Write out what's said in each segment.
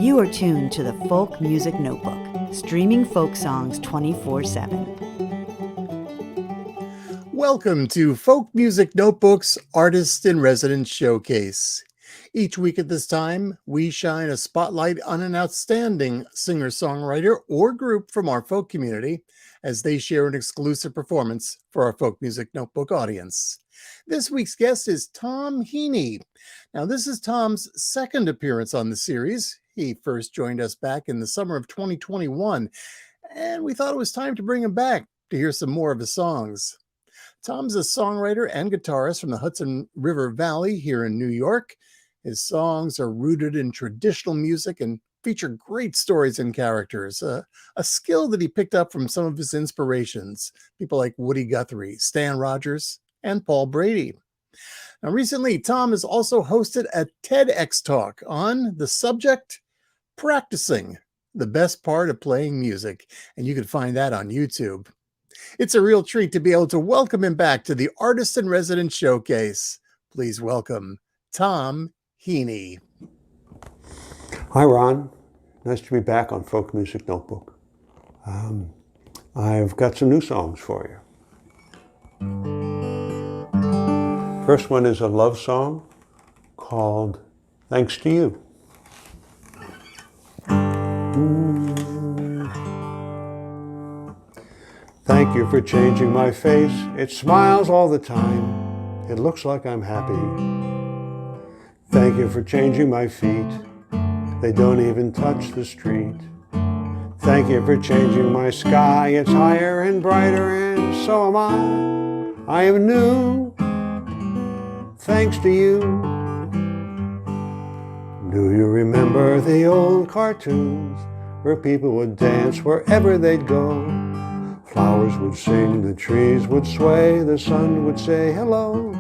You are tuned to the Folk Music Notebook, streaming folk songs 24/7. Welcome to Folk Music Notebook's Artist in Residence Showcase. Each week at this time, we shine a spotlight on an outstanding singer-songwriter or group from our folk community as they share an exclusive performance for our Folk Music Notebook audience. This week's guest is Tom Heany. Now, this is Tom's second appearance on the series. He first joined us back in the summer of 2021, and we thought it was time to bring him back to hear some more of his songs. Tom's a songwriter and guitarist from the Hudson River Valley here in New York. His songs are rooted in traditional music and feature great stories and characters, a skill that he picked up from some of his inspirations, people like Woody Guthrie, Stan Rogers, and Paul Brady. Now, recently, Tom has also hosted a TEDx talk on the subject, practicing, the best part of playing music, and you can find that on YouTube. It's a real treat to be able to welcome him back to the Artist in Residence Showcase. Please welcome Tom Heany. Hi, Ron. Nice to be back on Folk Music Notebook. I've got some new songs for you. First one is a love song called Thanks to You. Thank you for changing my face. It smiles all the time. It looks like I'm happy. Thank you for changing my feet. They don't even touch the street. Thank you for changing my sky. It's higher and brighter, and so am I. I am new, thanks to you. Do you remember the old cartoons where people would dance wherever they'd go? Flowers would sing, the trees would sway, the sun would say hello.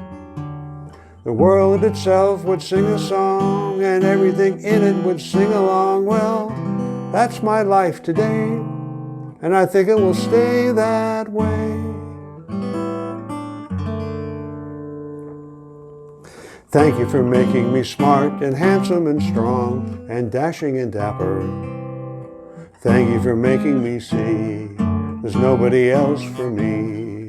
The world itself would sing a song, and everything in it would sing along. Well, that's my life today, and I think it will stay that way. Thank you for making me smart and handsome and strong and dashing and dapper. Thank you for making me see there's nobody else for me.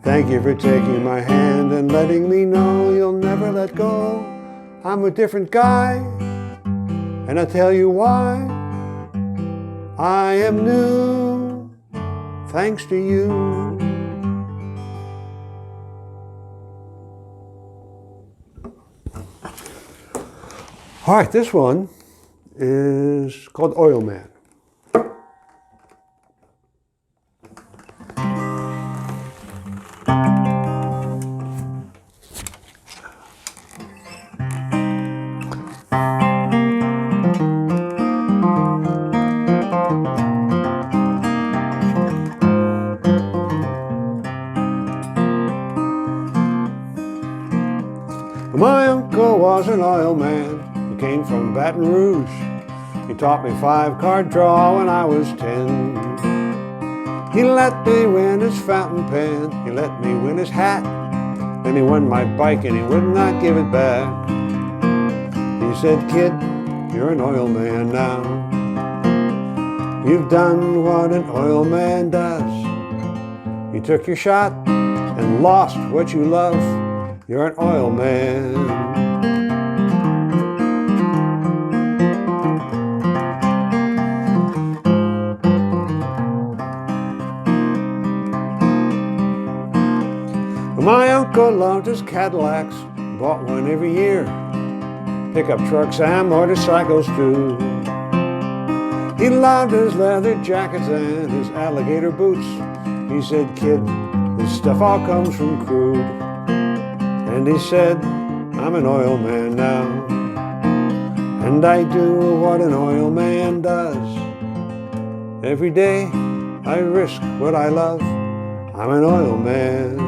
Thank you for taking my hand and letting me know you'll never let go. I'm a different guy, and I'll tell you why. I am new, thanks to you. All right, this one is called Oil Man. My uncle was an oil man. He came from Baton Rouge. He taught me 5-card draw when I was 10. He let me win his fountain pen. He let me win his hat. Then he won my bike and he would not give it back. He said, "Kid, you're an oil man now. You've done what an oil man does. You took your shot and lost what you love. You're an oil man." My uncle loved his Cadillacs, bought one every year. Pickup trucks and motorcycles too. He loved his leather jackets and his alligator boots. He said, "Kid, this stuff all comes from crude." And he said, "I'm an oil man now, and I do what an oil man does. Every day I risk what I love. I'm an oil man."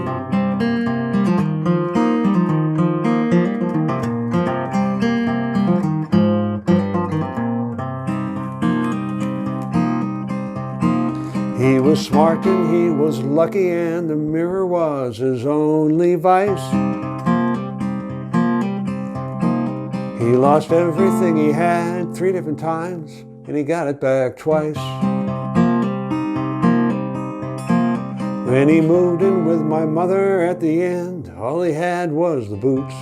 He was smart and he was lucky, and the mirror was his only vice. He lost everything he had 3 different times, and he got it back twice. When he moved in with my mother at the end, all he had was the boots.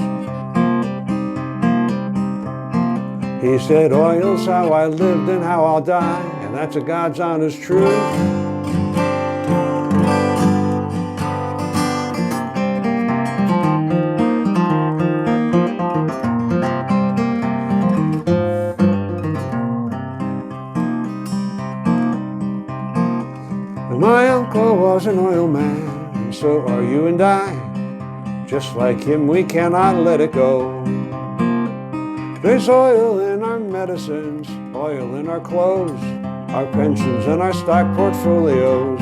He said, oil's how I lived and how I'll die, and that's a God's honest truth. My uncle was an oil man, and so are you and I. Just like him, we cannot let it go. There's oil in our medicines, oil in our clothes, our pensions and our stock portfolios.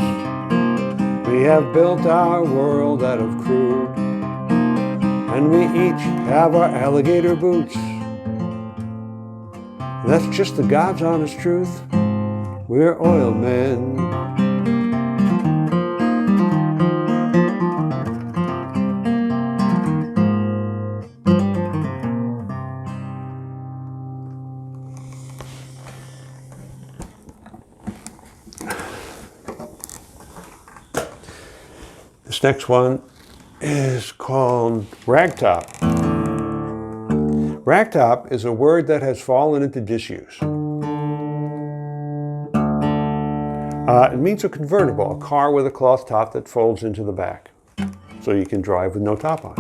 We have built our world out of crude, and we each have our alligator boots. That's just the God's honest truth. We're oil men. This next one is called ragtop. Ragtop is a word that has fallen into disuse. It means a convertible, a car with a cloth top that folds into the back, so you can drive with no top on.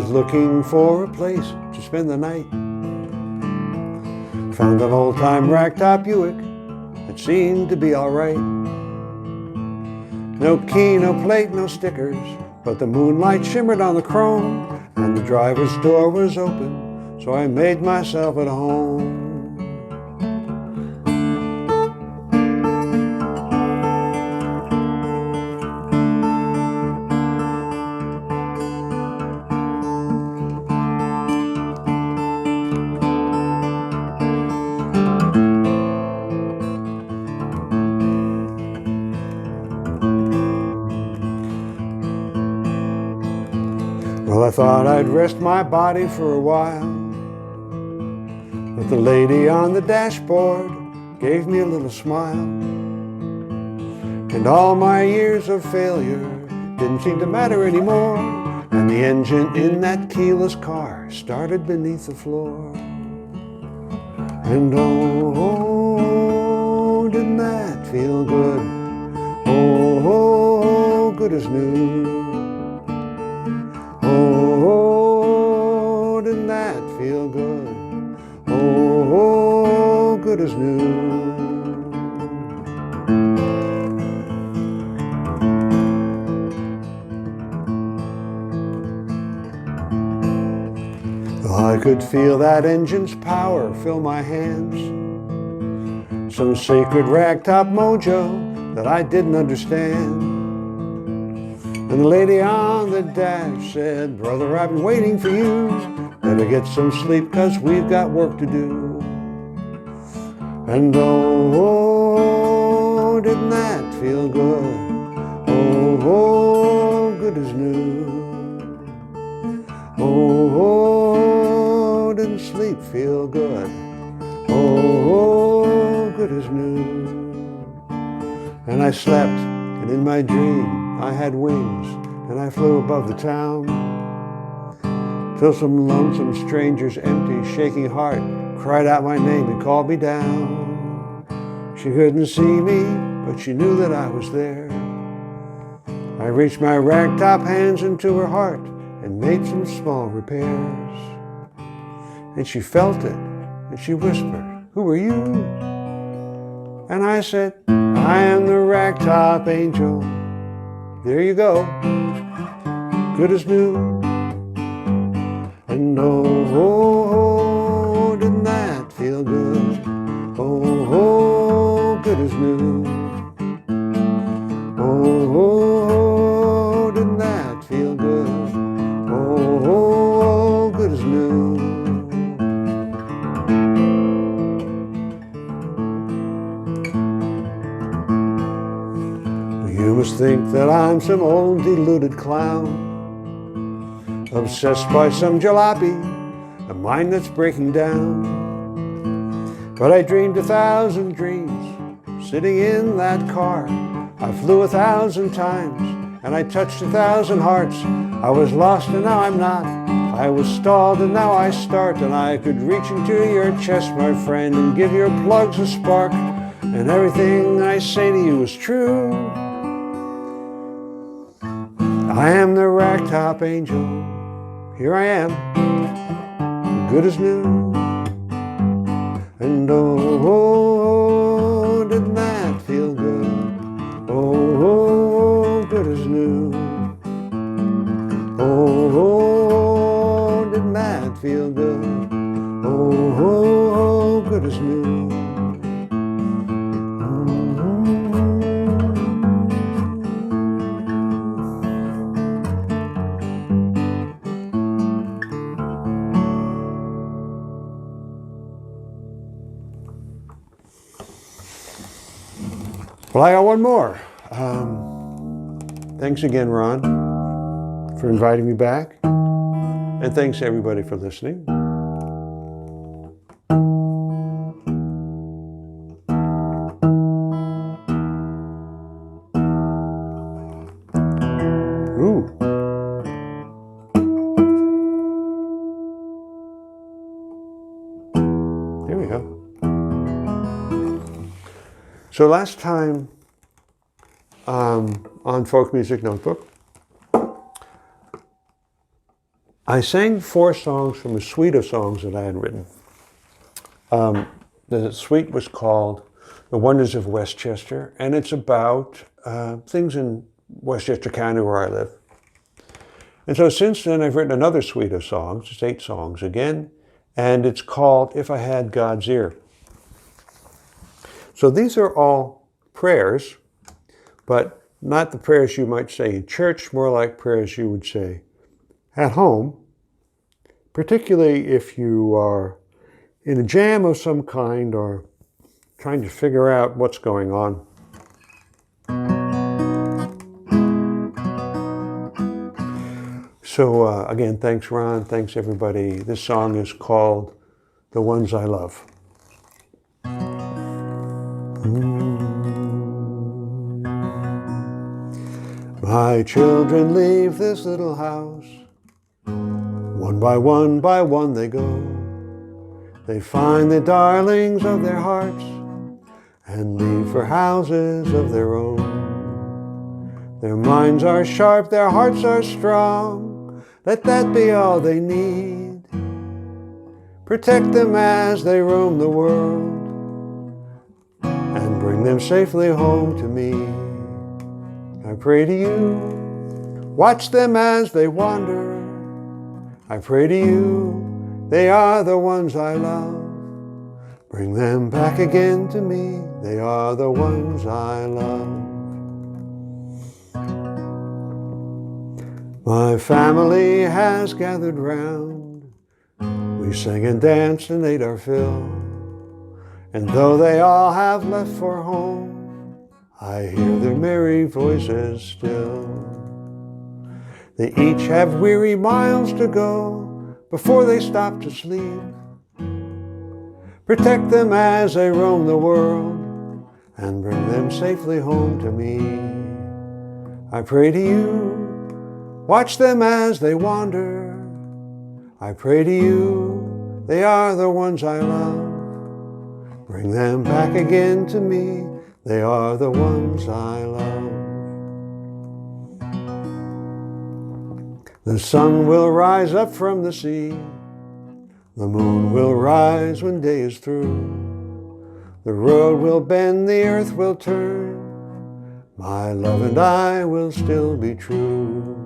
Looking for a place to spend the night. Found an old-time ragtop Buick that seemed to be alright. No key, no plate, no stickers, but the moonlight shimmered on the chrome, and the driver's door was open, so I made myself at home. Well, I thought I'd rest my body for a while, but the lady on the dashboard gave me a little smile. And all my years of failure didn't seem to matter anymore, and the engine in that keyless car started beneath the floor. And oh, didn't that feel good? Oh, good as new. Oh, didn't that feel good? Oh, good as new. I could feel that engine's power fill my hands, some sacred ragtop mojo that I didn't understand. And the lady on the dash said, brother, I've been waiting for you. Better get some sleep, 'cause we've got work to do. And oh, didn't that feel good? Oh, good as new. Oh, didn't sleep feel good? Oh, good as new. And I slept, and in my dream I had wings, and I flew above the town, till some lonesome stranger's empty, shaking heart cried out my name and called me down. She couldn't see me, but she knew that I was there. I reached my ragtop hands into her heart and made some small repairs. And she felt it, and she whispered, who are you? And I said, I am the ragtop angel, there you go, good as new. And oh, didn't that feel good? Oh, good as new. Oh, didn't that feel good? Oh, good as new. You must think that I'm some old deluded clown, obsessed by some jalopy, a mind that's breaking down. But I dreamed 1,000 dreams, sitting in that car. I flew 1,000 times, and I touched 1,000 hearts. I was lost and now I'm not. I was stalled and now I start. And I could reach into your chest, my friend, and give your plugs a spark. And everything I say to you is true. I am the ragtop angel. Here I am, good as new. And oh, didn't that feel good? Oh, good as new. Oh, didn't that feel good? Oh, good as new. Well, I got one more. Thanks again, Ron, for inviting me back. And thanks everybody for listening. Ooh. There we go. So last time on Folk Music Notebook, I sang 4 songs from a suite of songs that I had written. The suite was called The Wonders of Westchester, and it's about things in Westchester County where I live. And so since then I've written another suite of songs, it's 8 songs again, and it's called If I Had God's Ear. So these are all prayers, but not the prayers you might say in church, more like prayers you would say at home, particularly if you are in a jam of some kind or trying to figure out what's going on. So again, thanks Ron, thanks everybody. This song is called The Ones I Love. My children leave this little house. One by one they go. They find the darlings of their hearts and leave for houses of their own. Their minds are sharp, their hearts are strong. Let that be all they need. Protect them as they roam the world and bring them safely home to me. I pray to you, watch them as they wander. I pray to you, they are the ones I love. Bring them back again to me, they are the ones I love. My family has gathered round. We sang and danced and ate our fill. And though they all have left for home, I hear their merry voices still. They each have weary miles to go before they stop to sleep. Protect them as they roam the world and bring them safely home to me. I pray to you, watch them as they wander. I pray to you, they are the ones I love. Bring them back again to me, they are the ones I love. The sun will rise up from the sea. The moon will rise when day is through. The road will bend, the earth will turn. My love and I will still be true.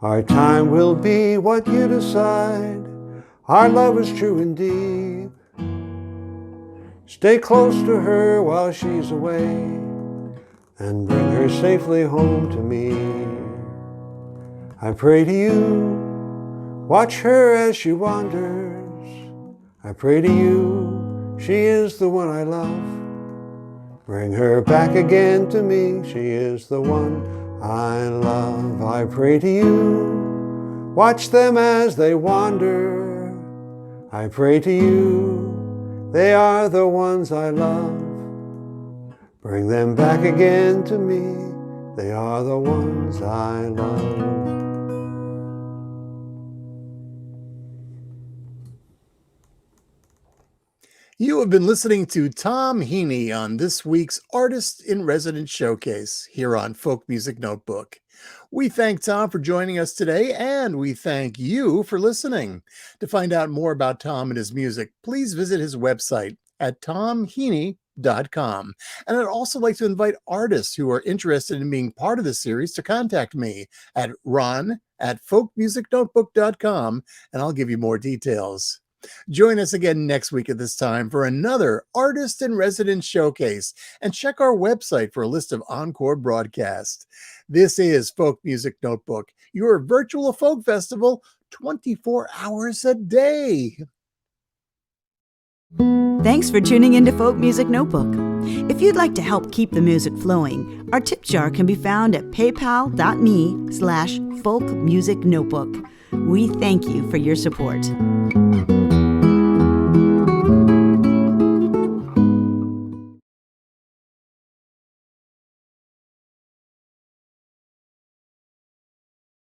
Our time will be what you decide. Our love is true and deep. Stay close to her while she's away, and bring her safely home to me. I pray to you, watch her as she wanders. I pray to you, she is the one I love. Bring her back again to me, she is the one I love. I pray to you, watch them as they wander. I pray to you, they are the ones I love. Bring them back again to me, they are the ones I love. You have been listening to Tom Heany on this week's Artist in Residence Showcase here on Folk Music Notebook. We thank Tom for joining us today, and we thank you for listening. To find out more about Tom and his music, please visit his website at tomheany.com. And I'd also like to invite artists who are interested in being part of this series to contact me at ron@folkmusicnotebook.com, and I'll give you more details. Join us again next week at this time for another Artist in Residence Showcase, and check our website for a list of encore broadcasts. This is Folk Music Notebook, your virtual folk festival 24 hours a day. Thanks for tuning into Folk Music Notebook. If you'd like to help keep the music flowing, our tip jar can be found at paypal.me/folkmusicnotebook. We thank you for your support.